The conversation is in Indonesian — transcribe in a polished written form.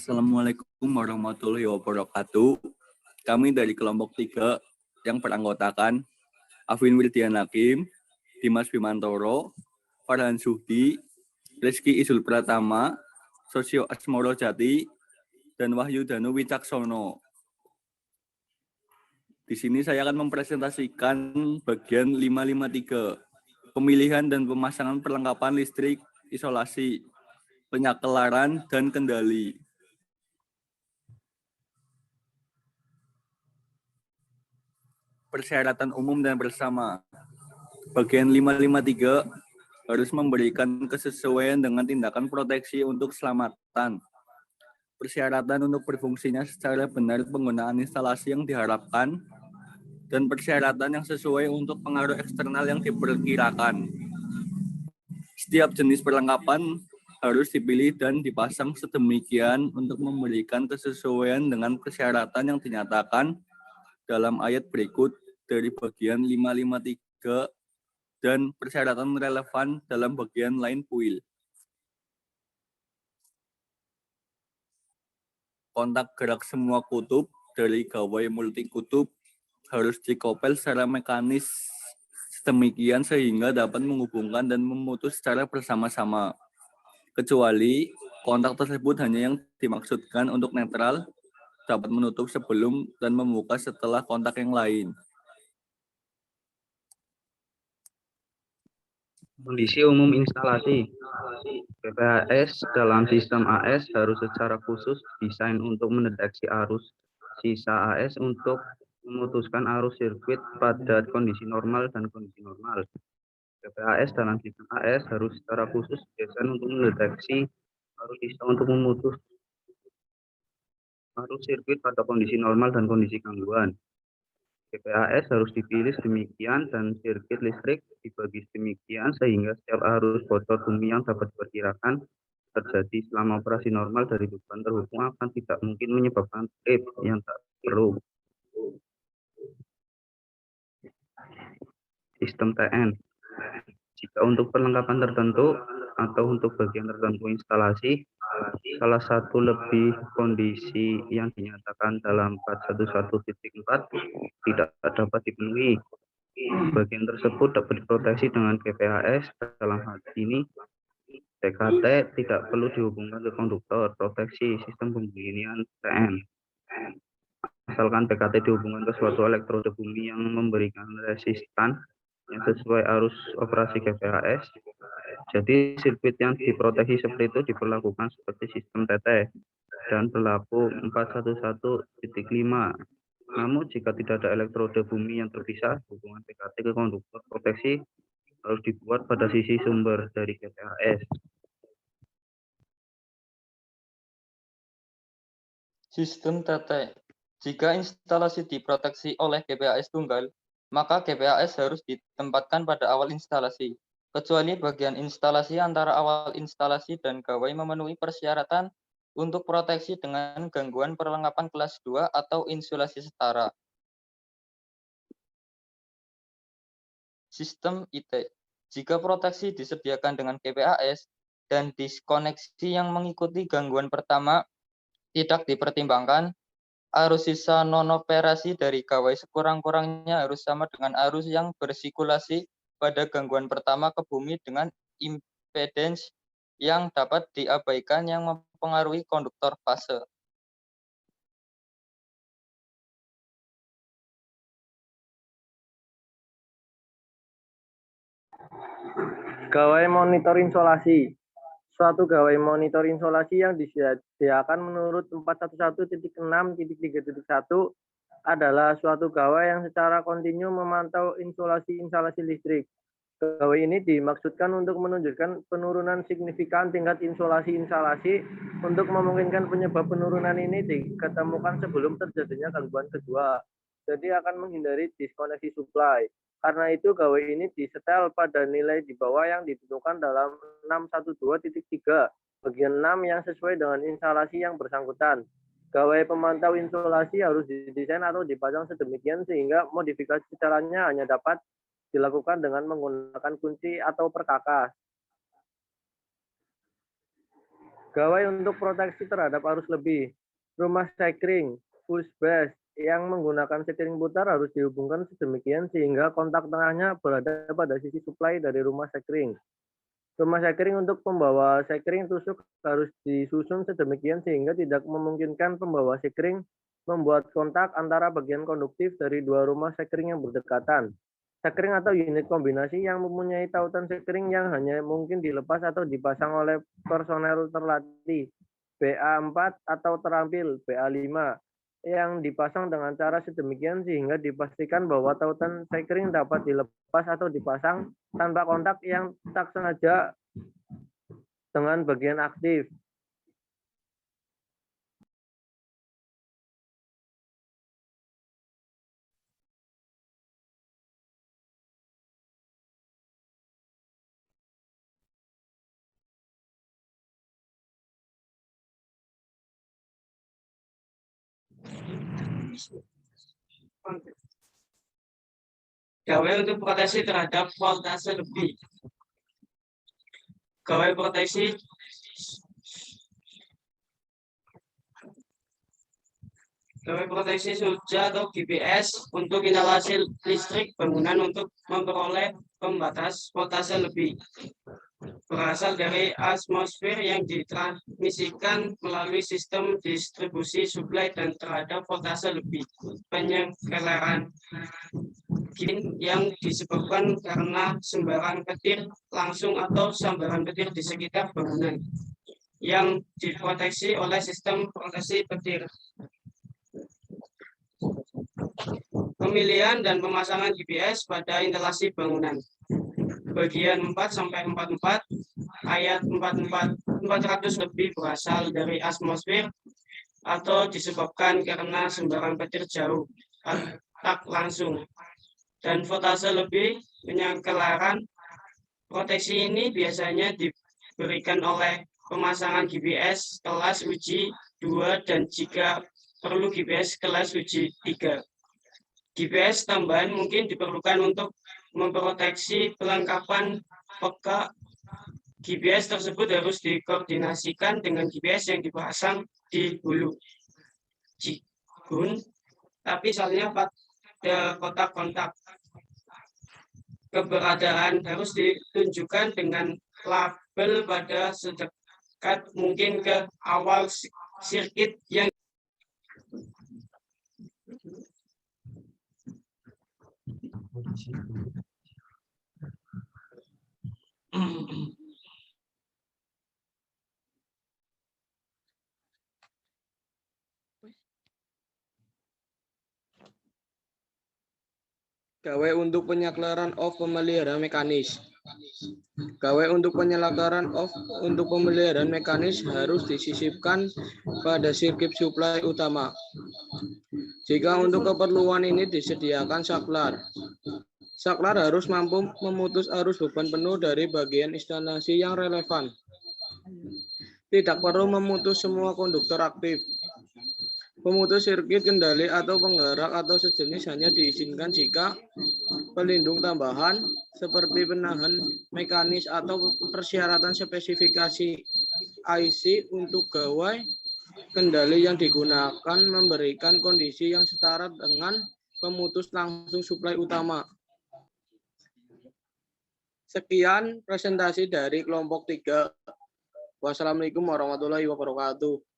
Assalamualaikum warahmatullahi wabarakatuh. Kami dari kelompok 3 yang beranggotakan Afin Wirdian Hakim, Dimas Bimantoro, Farhan Suhdi, Rizky Isul Pratama, Sosio Asmoro Jati, dan Wahyu Danu Wicaksono. Di sini saya akan mempresentasikan bagian 553, pemilihan dan pemasangan perlengkapan listrik, isolasi, penyakelaran, dan kendali. Persyaratan umum dan bersama. Bagian 553 harus memberikan kesesuaian dengan tindakan proteksi untuk keselamatan. Persyaratan untuk berfungsinya secara benar penggunaan instalasi yang diharapkan, dan persyaratan yang sesuai untuk pengaruh eksternal yang diperkirakan. Setiap jenis perlengkapan harus dipilih dan dipasang sedemikian untuk memberikan kesesuaian dengan persyaratan yang dinyatakan dalam ayat berikut dari bagian 553 dan persyaratan relevan dalam bagian lain PUIL. Kontak gerak semua kutub dari gawai multikutub harus dikopel secara mekanis sedemikian sehingga dapat menghubungkan dan memutus secara bersama-sama. Kecuali kontak tersebut hanya yang dimaksudkan untuk netral, dapat menutup sebelum dan membuka setelah kontak yang lain. Kondisi umum instalasi. PPAS dalam sistem AS harus secara khusus desain untuk mendeteksi arus sisa AS untuk memutuskan arus sirkuit pada kondisi normal dan kondisi normal. PPAS dalam sistem AS harus secara khusus desain untuk mendeteksi arus sisa untuk memutus arus sirkuit pada kondisi normal dan kondisi gangguan. PPAS harus dipilih sedemikian dan sirkuit listrik dibagi sedemikian sehingga setiap arus bocor bumi yang dapat diperkirakan terjadi selama operasi normal dari beban terhubung akan tidak mungkin menyebabkan trip yang tak perlu. Sistem TN. Jika untuk perlengkapan tertentu atau untuk bagian tertentu instalasi, salah satu lebih kondisi yang dinyatakan dalam 411.4 tidak dapat dipenuhi. Bagian tersebut dapat diproteksi dengan PPAS. Dalam hal ini, PKT tidak perlu dihubungkan ke konduktor. Proteksi sistem pembunyian TN. Asalkan PKT dihubungkan ke suatu elektrode bumi yang memberikan resistan yang sesuai arus operasi GPAS. Jadi sirkuit yang diproteksi seperti itu diperlakukan seperti sistem TT dan berlaku 411.5. Namun jika tidak ada elektrode bumi yang terpisah, hubungan PKT ke konduktor proteksi harus dibuat pada sisi sumber dari GPAS. Sistem TT. Jika instalasi diproteksi oleh GPAS tunggal, maka GPAS harus ditempatkan pada awal instalasi, kecuali bagian instalasi antara awal instalasi dan gawai memenuhi persyaratan untuk proteksi dengan gangguan perlengkapan kelas 2 atau insulasi setara. Sistem IT. Jika proteksi disediakan dengan GPAS dan diskoneksi yang mengikuti gangguan pertama tidak dipertimbangkan, arus sisa non-operasi dari gawai sekurang-kurangnya harus sama dengan arus yang bersirkulasi pada gangguan pertama ke bumi dengan impedance yang dapat diabaikan yang mempengaruhi konduktor fase. Gawai monitor insolasi. Suatu gawai monitor insolasi yang disediakan menurut 411.6.3.1 adalah suatu gawai yang secara kontinu memantau instalasi listrik. Gawai ini dimaksudkan untuk menunjukkan penurunan signifikan tingkat insolasi instalasi untuk memungkinkan penyebab penurunan ini diketemukan sebelum terjadinya gangguan kedua. Jadi akan menghindari diskoneksi supply. Karena itu gawai ini disetel pada nilai di bawah yang ditentukan dalam 612.3 bagian 6 yang sesuai dengan instalasi yang bersangkutan. Gawai pemantau insolasi harus didesain atau dipasang sedemikian sehingga modifikasi caranya hanya dapat dilakukan dengan menggunakan kunci atau perkakas. Gawai untuk proteksi terhadap arus lebih. Rumah sekring, push bus yang menggunakan sekring putar harus dihubungkan sedemikian sehingga kontak tengahnya berada pada sisi suplai dari rumah sekring. Rumah sekring untuk pembawa sekring tusuk harus disusun sedemikian sehingga tidak memungkinkan pembawa sekring membuat kontak antara bagian konduktif dari dua rumah sekring yang berdekatan. Sekring atau unit kombinasi yang mempunyai tautan sekring yang hanya mungkin dilepas atau dipasang oleh personel terlatih BA4 atau terampil BA5 yang dipasang dengan cara sedemikian sehingga dipastikan bahwa tautan sekring dapat dilepas atau dipasang tanpa kontak yang tak sengaja dengan bagian aktif. Gawai untuk proteksi terhadap voltase lebih. Gawai proteksi surja atau GPS untuk instalasi listrik bangunan untuk memperoleh pembatas voltase lebih berasal dari atmosfer yang ditransmisikan melalui sistem distribusi suplai dan terhadap voltase lebih. Penyekeleran yang disebabkan karena sembaran petir langsung atau sambaran petir di sekitar bangunan yang diproteksi oleh sistem proteksi petir. Pemilihan dan pemasangan GPS pada instalasi bangunan. Bagian 4-44 ayat 400 lebih berasal dari atmosfer atau disebabkan karena sembaran petir jauh tak langsung. Dan voltase lebih penyekeleran proteksi ini biasanya diberikan oleh pemasangan GPS kelas uji 2 dan jika perlu GPS kelas uji 3. GPS tambahan mungkin diperlukan untuk memproteksi pelengkapan peka. GPS tersebut harus dikoordinasikan dengan GPS yang dipasang di hulu jigun, tapi misalnya pada kotak-kontak. Keberadaan harus ditunjukkan dengan label pada sedekat mungkin ke awal sirkuit yang Gawai untuk penyekeleran off pemeliharaan mekanis. Gawai untuk penyekeleran off untuk pemeliharaan mekanis harus disisipkan pada sirkuit suplai utama. Jika untuk keperluan ini disediakan saklar. Saklar harus mampu memutus arus beban penuh dari bagian instalasi yang relevan. Tidak perlu memutus semua konduktor aktif. Pemutus sirkuit kendali atau penggerak atau sejenis hanya diizinkan jika pelindung tambahan seperti penahan mekanis atau persyaratan spesifikasi IC untuk gawai kendali yang digunakan memberikan kondisi yang setara dengan pemutus langsung suplai utama. Sekian presentasi dari kelompok 3. Wassalamualaikum warahmatullahi wabarakatuh.